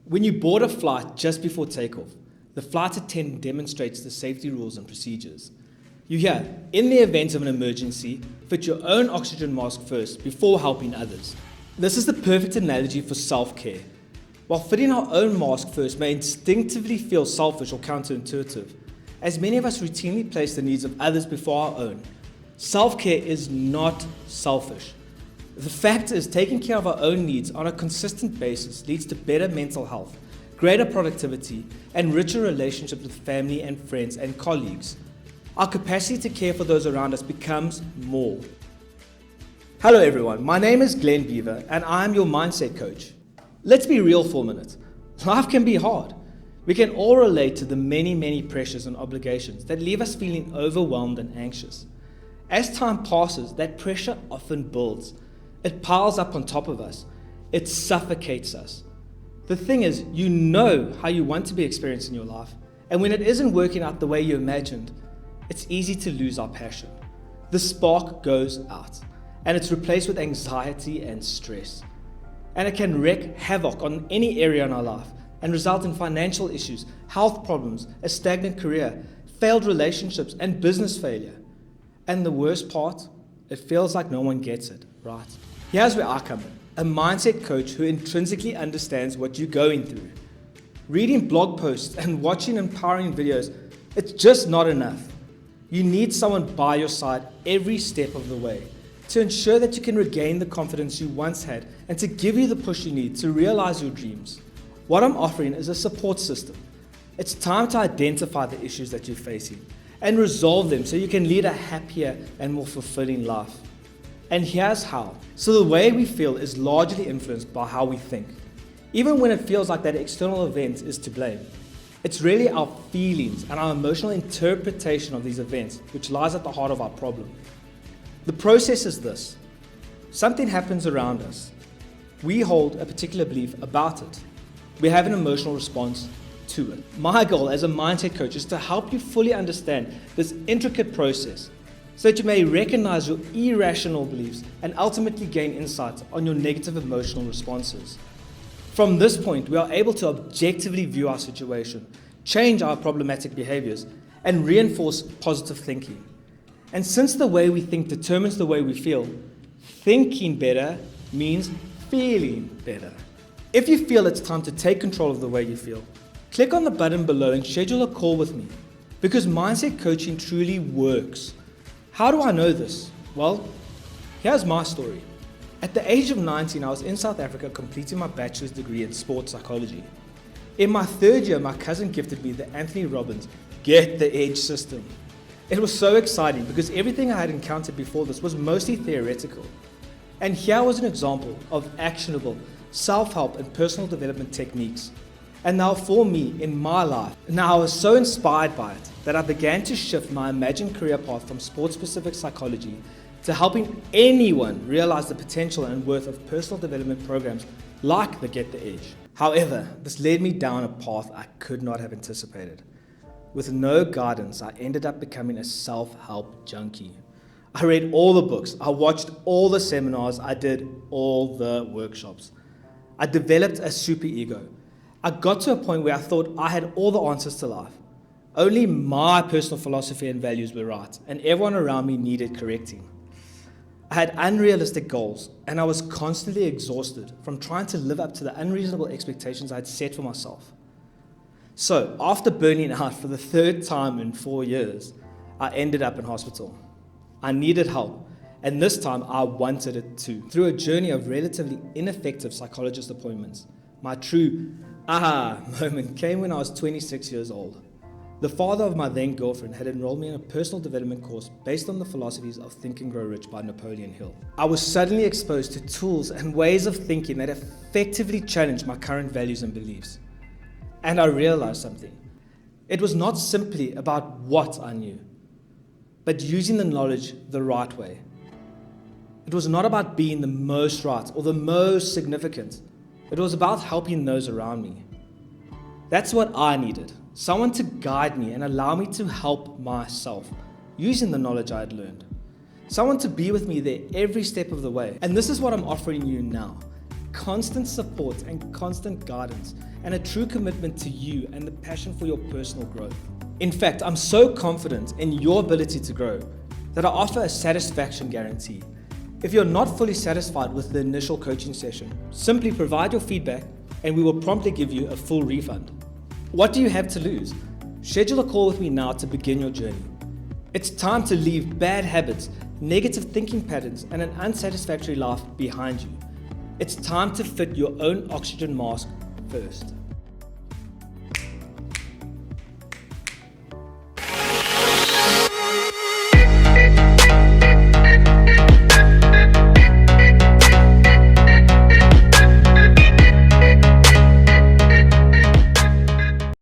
When you board a flight just before takeoff, the flight attendant demonstrates the safety rules and procedures. You hear, in the event of an emergency, fit your own oxygen mask first before helping others. This is the perfect analogy for self-care. While fitting our own mask first may instinctively feel selfish or counterintuitive, as many of us routinely place the needs of others before our own, self-care is not selfish. The fact is, taking care of our own needs on a consistent basis leads to better mental health, greater productivity, and richer relationships with family and friends and colleagues. Our capacity to care for those around us becomes more. Hello everyone, my name is Glenn Beaver and I am your mindset coach. Let's be real for a minute. Life can be hard. We can all relate to the many pressures and obligations that leave us feeling overwhelmed and anxious. As time passes, that pressure often builds. It piles up on top of us. It suffocates us. The thing is, you know how you want to be experienced in your life, and when it isn't working out the way you imagined, it's easy to lose our passion. The spark goes out, and it's replaced with anxiety and stress. And it can wreak havoc on any area in our life and result in financial issues, health problems, a stagnant career, failed relationships, and business failure. And the worst part, it feels like no one gets it, right? Here's where I come in, a mindset coach who intrinsically understands what you're going through. Reading blog posts and watching empowering videos, it's just not enough. You need someone by your side every step of the way to ensure that you can regain the confidence you once had and to give you the push you need to realize your dreams. What I'm offering is a support system. It's time to identify the issues that you're facing and resolve them so you can lead a happier and more fulfilling life. And here's how. So the way we feel is largely influenced by how we think. Even when it feels like that external event is to blame, it's really our feelings and our emotional interpretation of these events which lies at the heart of our problem. The process is this. Something happens around us. We hold a particular belief about it. We have an emotional response to it. My goal as a mindset coach is to help you fully understand this intricate process so that you may recognize your irrational beliefs and ultimately gain insights on your negative emotional responses. From this point, we are able to objectively view our situation, change our problematic behaviors, and reinforce positive thinking. And since the way we think determines the way we feel, thinking better means feeling better. If you feel it's time to take control of the way you feel, click on the button below and schedule a call with me, because mindset coaching truly works. How do I know this? Well, here's my story. At the age of 19, I was in South Africa completing my bachelor's degree in sports psychology. In my third year, my cousin gifted me the Anthony Robbins Get the Edge system. It was so exciting because everything I had encountered before this was mostly theoretical. And here was an example of actionable self-help and personal development techniques. And now for me, in my life, now I was so inspired by it that I began to shift my imagined career path from sports-specific psychology to helping anyone realize the potential and worth of personal development programs like the Get the Edge. However, this led me down a path I could not have anticipated. With no guidance, I ended up becoming a self-help junkie. I read all the books, I watched all the seminars, I did all the workshops. I developed a super ego. I got to a point where I thought I had all the answers to life. Only my personal philosophy and values were right, and everyone around me needed correcting. I had unrealistic goals, and I was constantly exhausted from trying to live up to the unreasonable expectations I had set for myself. So, after burning out for the third time in 4 years, I ended up in hospital. I needed help, and this time I wanted it too. Through a journey of relatively ineffective psychologist appointments, my true aha moment came when I was 26 years old. The father of my then girlfriend had enrolled me in a personal development course based on the philosophies of Think and Grow Rich by Napoleon Hill. I was suddenly exposed to tools and ways of thinking that effectively challenged my current values and beliefs. And I realized something. It was not simply about what I knew, but using the knowledge the right way. It was not about being the most right or the most significant. It was about helping those around me. That's what I needed. Someone to guide me and allow me to help myself using the knowledge I had learned. Someone to be with me there every step of the way. And this is what I'm offering you now. constant support and constant guidance, and a true commitment to you and the passion for your personal growth. In fact, I'm so confident in your ability to grow that I offer a satisfaction guarantee. If you're not fully satisfied with the initial coaching session, simply provide your feedback and we will promptly give you a full refund. What do you have to lose? Schedule a call with me now to begin your journey. It's time to leave bad habits, negative thinking patterns, and an unsatisfactory life behind you. It's time to fit your own oxygen mask first.